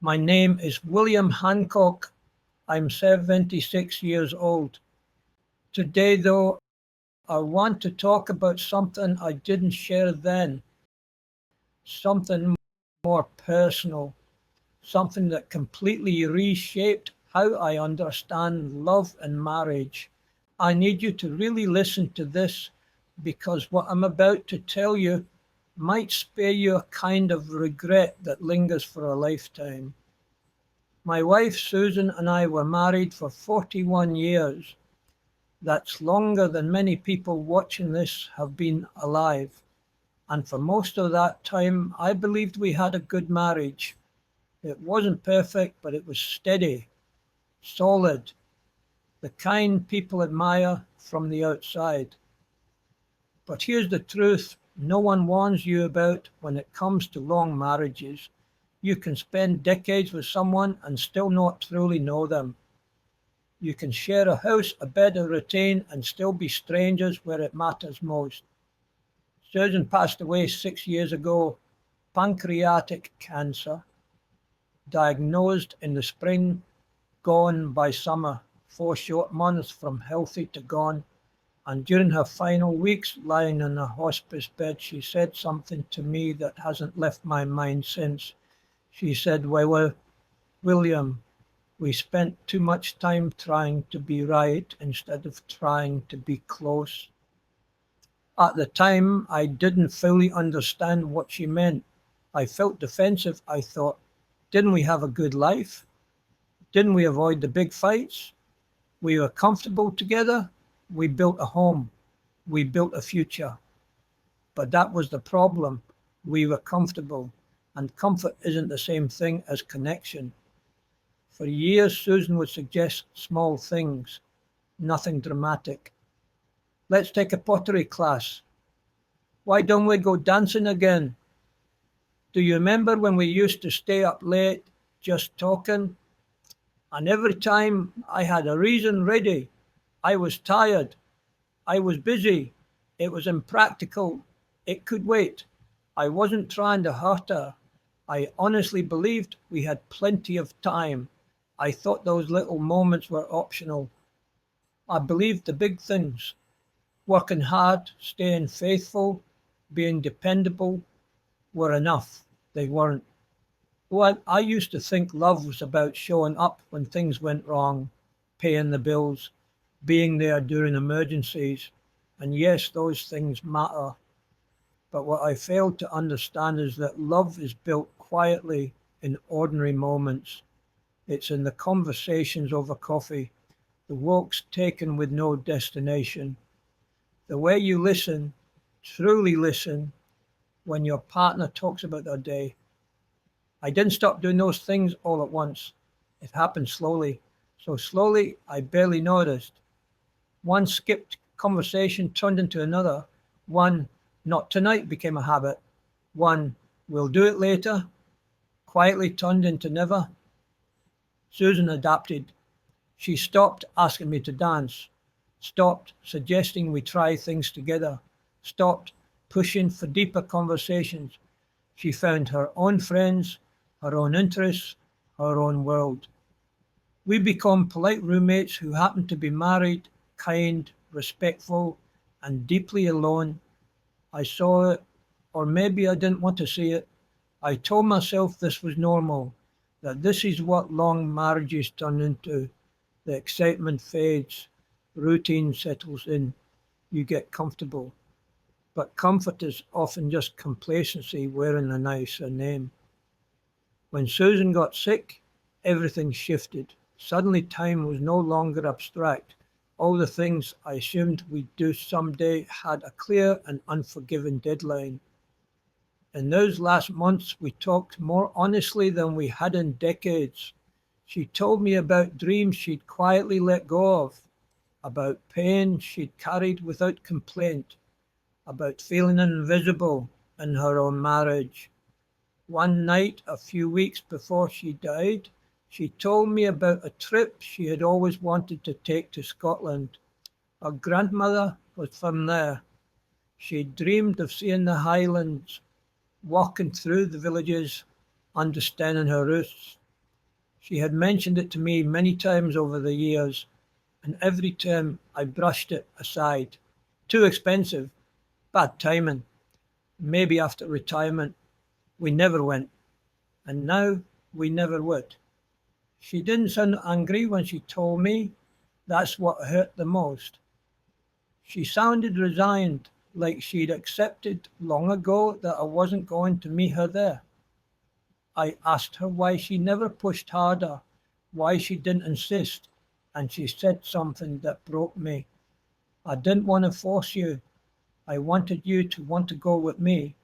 My name is William Hancock. I'm 76 years old. Today, though, I want to talk about something I didn't share then, something more personal, something that completely reshaped how I understand love and marriage. I need you to really listen to this because what I'm about to tell you might spare you a kind of regret that lingers for a lifetime. My wife Susan and I were married for 41 years. That's longer than many people watching this have been alive. And for most of that time, I believed we had a good marriage. It wasn't perfect, but it was steady, solid, the kind people admire from the outside. But here's the truth no one warns you about when it comes to long marriages. You can spend decades with someone and still not truly know them. You can share a house, a bed, a routine, and still be strangers where it matters most. Susan passed away 6 years ago, pancreatic cancer, diagnosed in the spring, gone by summer, 4 short months from healthy to gone. And during her final weeks lying in a hospice bed, she said something to me that hasn't left my mind since. She said, well, William, we spent too much time trying to be right instead of trying to be close. At the time, I didn't fully understand what she meant. I felt defensive. I thought, didn't we have a good life? Didn't we avoid the big fights? We were comfortable together. We built a home. We built a future. But that was the problem. We were comfortable. And comfort isn't the same thing as connection. For years, Susan would suggest small things, nothing dramatic. Let's take a pottery class. Why don't we go dancing again? Do you remember when we used to stay up late just talking? And every time I had a reason ready. I was tired. I was busy. It was impractical. It could wait. I wasn't trying to hurt her. I honestly believed we had plenty of time. I thought those little moments were optional. I believed the big things, working hard, staying faithful, being dependable, were enough. They weren't. Well, I used to think love was about showing up when things went wrong, paying the bills, being there during emergencies. And yes, those things matter. But what I failed to understand is that love is built quietly in ordinary moments. It's in the conversations over coffee, the walks taken with no destination, the way you listen, truly listen, when your partner talks about their day. I didn't stop doing those things all at once. It happened slowly. So slowly, I barely noticed. One skipped conversation turned into another. One, not tonight, became a habit. One, we'll do it later, quietly turned into never. Susan adapted. She stopped asking me to dance, stopped suggesting we try things together, stopped pushing for deeper conversations. She found her own friends, her own interests, her own world. We become polite roommates who happen to be married, kind, respectful, and deeply alone. I saw it, or maybe I didn't want to see it. I told myself this was normal, that this is what long marriages turn into. The excitement fades, routine settles in, you get comfortable. But comfort is often just complacency wearing a nicer name. When Susan got sick, everything shifted. Suddenly, time was no longer abstract. All the things I assumed we'd do someday had a clear and unforgiving deadline. In those last months, we talked more honestly than we had in decades. She told me about dreams she'd quietly let go of, about pain she'd carried without complaint, about feeling invisible in her own marriage. One night, a few weeks before she died, she told me about a trip she had always wanted to take to Scotland. Her grandmother was from there. She dreamed of seeing the Highlands, walking through the villages, understanding her roots. She had mentioned it to me many times over the years, and every time I brushed it aside. Too expensive, bad timing, maybe after retirement. We never went, and now we never would. She didn't sound angry when she told me. That's what hurt the most. She sounded resigned, like she'd accepted long ago that I wasn't going to meet her there. I asked her why she never pushed harder, why she didn't insist, and she said something that broke me. I didn't want to force you. I wanted you to want to go with me.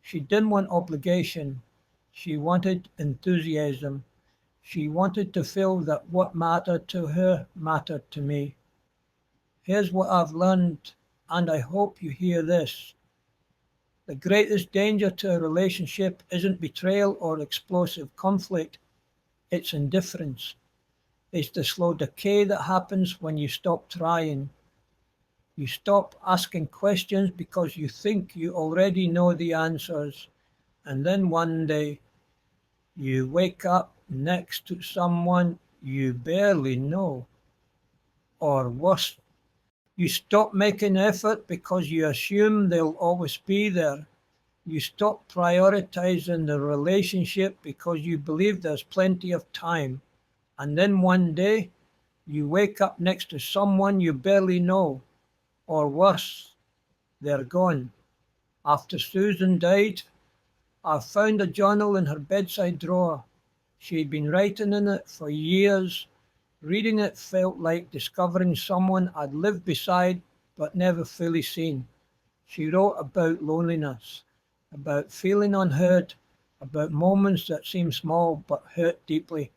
She didn't want obligation. She wanted enthusiasm. She wanted to feel that what mattered to her mattered to me. Here's what I've learned, and I hope you hear this. The greatest danger to a relationship isn't betrayal or explosive conflict, it's indifference. It's the slow decay that happens when you stop trying. You stop asking questions because you think you already know the answers, and then one day you wake up next to someone you barely know. Or worse, you stop making effort because you assume they'll always be there. You stop prioritizing the relationship because you believe there's plenty of time. And then one day, you wake up next to someone you barely know. Or worse, they're gone. After Susan died, I found a journal in her bedside drawer. She'd been writing in it for years. Reading it felt like discovering someone I'd lived beside but never fully seen. She wrote about loneliness, about feeling unheard, about moments that seemed small but hurt deeply.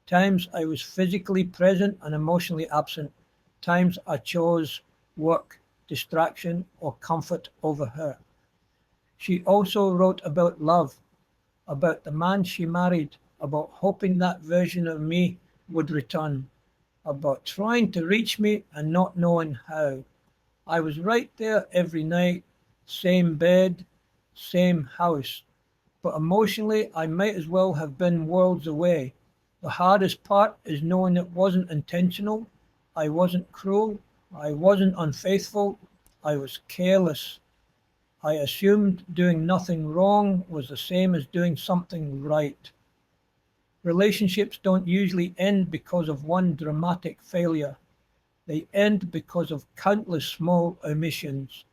Times I was physically present and emotionally absent. Times I chose work, distraction, or comfort over her. She also wrote about love, about the man she married, about hoping that version of me would return, about trying to reach me and not knowing how. I was right there every night, same bed, same house, but emotionally I might as well have been worlds away. The hardest part is knowing it wasn't intentional, I wasn't cruel, I wasn't unfaithful, I was careless. I assumed doing nothing wrong was the same as doing something right. Relationships don't usually end because of one dramatic failure. They end because of countless small omissions.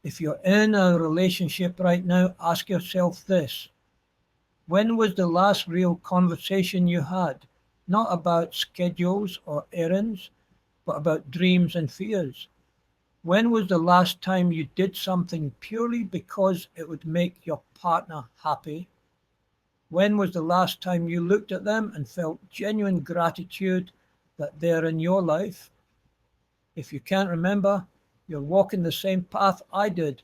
If you're in a relationship right now, ask yourself this. When was the last real conversation you had? Not about schedules or errands, but about dreams and fears. When was the last time you did something purely because it would make your partner happy? When was the last time you looked at them and felt genuine gratitude that they're in your life? If you can't remember, you're walking the same path I did.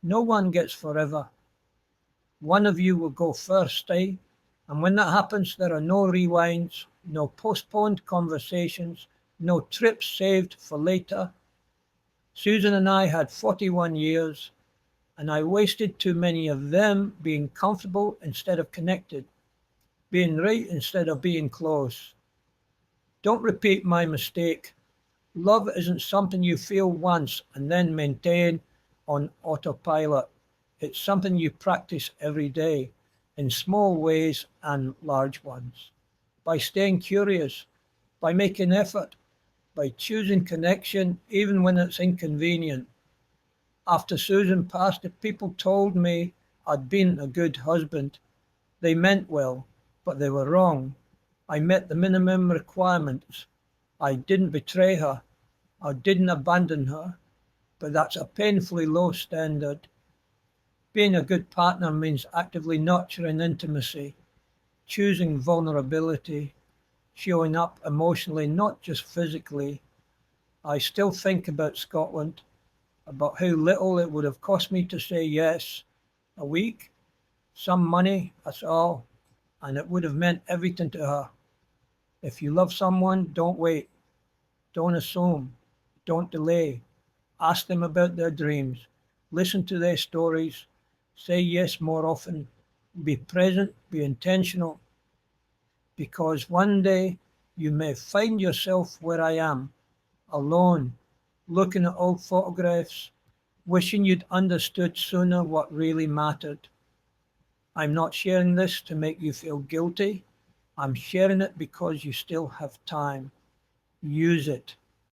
No one gets forever. One of you will go first, eh? And when that happens, there are no rewinds, no postponed conversations, no trips saved for later. Susan and I had 41 years, and I wasted too many of them being comfortable instead of connected, being right instead of being close. Don't repeat my mistake. Love isn't something you feel once and then maintain on autopilot. It's something you practice every day in small ways and large ones. By staying curious, by making effort, by choosing connection even when it's inconvenient. After Susan passed, if people told me I'd been a good husband, they meant well, but they were wrong. I met the minimum requirements. I didn't betray her. I didn't abandon her, but that's a painfully low standard. Being a good partner means actively nurturing intimacy, choosing vulnerability, showing up emotionally, not just physically. I still think about Scotland, about how little it would have cost me to say yes. A week, some money, that's all, and it would have meant everything to her. If you love someone, don't wait, don't assume, don't delay. Ask them about their dreams, listen to their stories, say yes more often, be present, be intentional. because one day you may find yourself where I am, alone, looking at old photographs, wishing you'd understood sooner what really mattered. I'm not sharing this to make you feel guilty. I'm sharing it because you still have time. Use it.